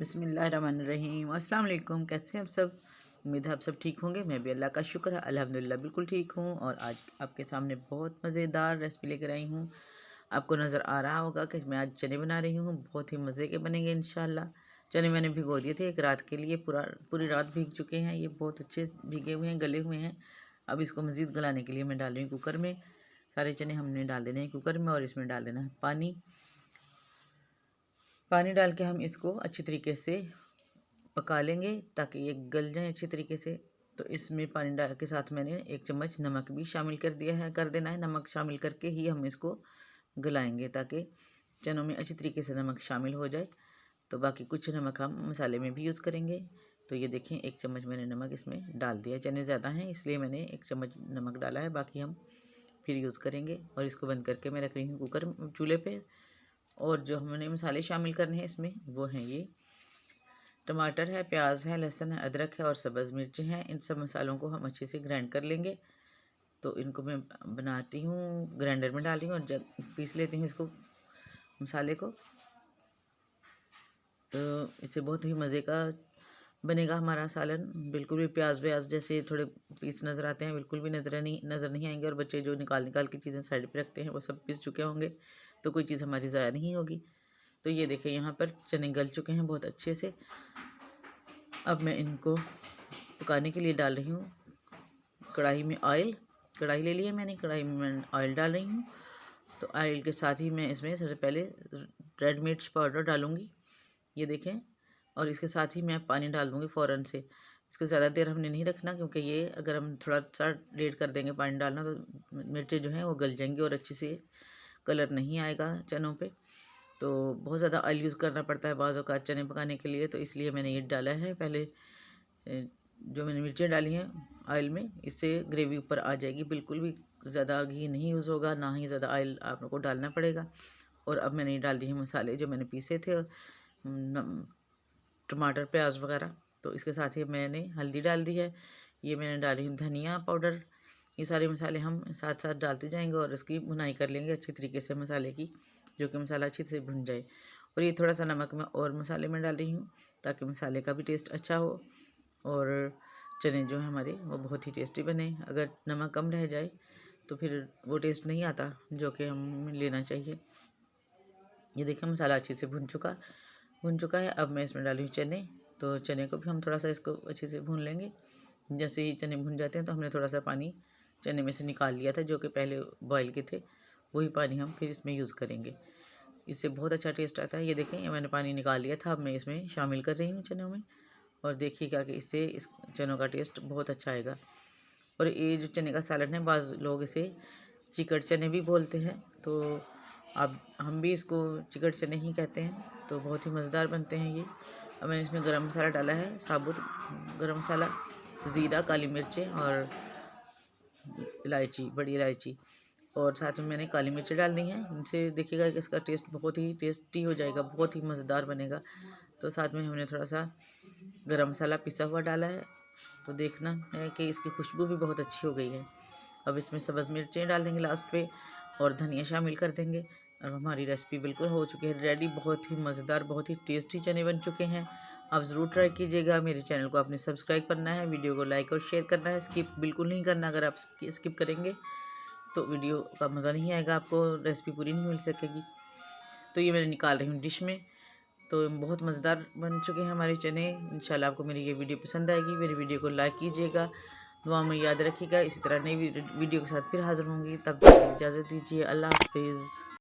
बिस्मिल्लाहिर्रहमानिर्रहीम। अस्सलाम वालेकुम। कैसे हैं आप सब? उम्मीद है आप सब ठीक होंगे। मैं भी अल्लाह का शुक्र है अल्हम्दुलिल्लाह बिल्कुल ठीक हूँ। और आज आपके सामने बहुत मज़ेदार रेसिपी लेकर आई हूँ। आपको नज़र आ रहा होगा कि मैं आज चने बना रही हूँ। बहुत ही मज़े के बनेंगे इंशाल्लाह। चने मैंने भिगो दिए थे एक रात के लिए, पूरी रात भीग चुके हैं। ये बहुत अच्छे भीगे हुए हैं, गले हुए हैं। अब इसको मज़ीद गलाने के लिए मैं डाल रही हूँ कुकर में। सारे चने हमने डाल देने हैं कुकर में और इसमें डाल देना है पानी। पानी डाल के हम इसको अच्छी तरीके से पका लेंगे ताकि ये गल जाए अच्छी तरीके से। तो इसमें पानी डाल के साथ मैंने 1 चम्मच नमक भी शामिल कर देना है। नमक शामिल करके ही हम इसको गलाएंगे ताकि चनों में अच्छी तरीके से नमक शामिल हो जाए। तो बाकी कुछ नमक हम मसाले में भी यूज़ करेंगे। तो ये देखें 1 चम्मच मैंने नमक इसमें डाल दिया। चने ज़्यादा हैं इसलिए मैंने 1 चम्मच नमक डाला है, बाकी हम फिर यूज़ करेंगे। और इसको बंद करके मैं रख रही हूँ कुकर चूल्हे पे। और जो हमने मसाले शामिल करने हैं इसमें वो हैं ये टमाटर है, प्याज है, लहसुन है, अदरक है और सब्ज़ मिर्चें हैं। इन सब मसालों को हम अच्छे से ग्राइंड कर लेंगे। तो इनको मैं बनाती हूँ, ग्राइंडर में डाल रही हूँ और जब पीस लेती हूँ इसको मसाले को। तो इससे बहुत ही मज़े का बनेगा हमारा सालन। बिल्कुल भी प्याज व्याज जैसे थोड़े पीस नज़र आते हैं बिल्कुल भी नज़र नहीं आएंगे। और बच्चे जो निकाल के चीज़ें साइड पे रखते हैं वो सब पीस चुके होंगे, तो कोई चीज़ हमारी ज़ाया नहीं होगी। तो ये देखें यहाँ पर चने गल चुके हैं बहुत अच्छे से। अब मैं इनको पकाने के लिए डाल रही हूँ कढ़ाई में ऑयल। कढ़ाई ले लिया मैंने, कढ़ाई में मैं ऑयल डाल रही हूँ। तो ऑयल के साथ ही मैं इसमें सबसे पहले रेड मिर्च पाउडर डालूँगी, ये देखें। और इसके साथ ही मैं पानी डाल दूँगी फ़ौरन से। इसको ज़्यादा देर हमने नहीं रखना, क्योंकि ये अगर हम थोड़ा सा लेट कर देंगे पानी डालना तो मिर्चें जो हैं वो गल जाएंगी और अच्छे से कलर नहीं आएगा चनों पे। तो बहुत ज़्यादा ऑयल यूज़ करना पड़ता है बाज़ औक़ात चने पकाने के लिए, तो इसलिए मैंने ये डाला है पहले। जो मैंने मिर्चें डाली हैं ऑयल में, इससे ग्रेवी ऊपर आ जाएगी। बिल्कुल भी ज़्यादा घी नहीं यूज़ होगा, ना ही ज़्यादा ऑयल आप लोग को डालना पड़ेगा। और अब मैंने डाल दिए मसाले जो मैंने पीसे थे, टमाटर प्याज वगैरह। तो इसके साथ ही मैंने हल्दी डाल दी है, ये मैंने डाली हूँ धनिया पाउडर। ये सारे मसाले हम साथ साथ डालते जाएंगे और इसकी भुनाई कर लेंगे अच्छी तरीके से मसाले की, जो कि मसाला अच्छी से भुन जाए। और ये थोड़ा सा नमक मैं और मसाले में डाल रही हूँ ताकि मसाले का भी टेस्ट अच्छा हो और चने जो हैं हमारे वो बहुत ही टेस्टी बने। अगर नमक कम रह जाए तो फिर वो टेस्ट नहीं आता जो कि हमें लेना चाहिए। ये देखिए मसाला अच्छे से भुन चुका है। अब मैं इसमें डाली हूँ चने। तो चने को भी हम थोड़ा सा इसको अच्छे से भून लेंगे। जैसे ही चने भुन जाते हैं तो हमने थोड़ा सा पानी चने में से निकाल लिया था जो कि पहले बॉयल के थे, वही पानी हम फिर इसमें यूज़ करेंगे। इससे बहुत अच्छा टेस्ट आता है। ये देखें ये मैंने पानी निकाल लिया था, अब मैं इसमें शामिल कर रही हूँ चनों में। और देखिएगा कि इससे इस चनों का टेस्ट बहुत अच्छा आएगा। और ये जो चने का सालन है, बाज़ लोग इसे चिकट चने भी बोलते हैं, तो अब हम भी इसको चिकट चने ही कहते हैं। तो बहुत ही मज़ेदार बनते हैं ये। अब मैंने इसमें गरम मसाला डाला है, साबुत गरम मसाला, ज़ीरा, काली मिर्चें और इलायची, बड़ी इलायची। और साथ में मैंने काली मिर्च डाल दी हैं। इनसे देखिएगा कि इसका टेस्ट बहुत ही टेस्टी हो जाएगा, बहुत ही मज़ेदार बनेगा। तो साथ में हमने थोड़ा सा गरम मसाला पिसा हुआ डाला है। तो देखना है कि इसकी खुशबू भी बहुत अच्छी हो गई है। अब इसमें सब्ज़ मिर्चें डाल देंगे लास्ट पे और धनिया शामिल कर देंगे। अब हमारी रेसिपी बिल्कुल हो चुकी है रेडी। बहुत ही मज़ेदार, बहुत ही टेस्टी चने बन चुके हैं। आप ज़रूर ट्राई कीजिएगा। मेरे चैनल को आपने सब्सक्राइब करना है, वीडियो को लाइक और शेयर करना है। स्किप बिल्कुल नहीं करना, अगर आप स्किप करेंगे तो वीडियो का मज़ा नहीं आएगा, आपको रेसिपी पूरी नहीं मिल सकेगी। तो ये मैंने निकाल रही हूँ डिश में। तो बहुत मज़ेदार बन चुके हैं हमारे चने। इंशाल्लाह आपको मेरी ये वीडियो पसंद आएगी। मेरी वीडियो को लाइक कीजिएगा, दुआ में याद रखिएगा। इसी तरह नई वीडियो के साथ फिर हाज़िर होंगी, तब तक इजाज़त दीजिए। अल्लाह हाफिज़।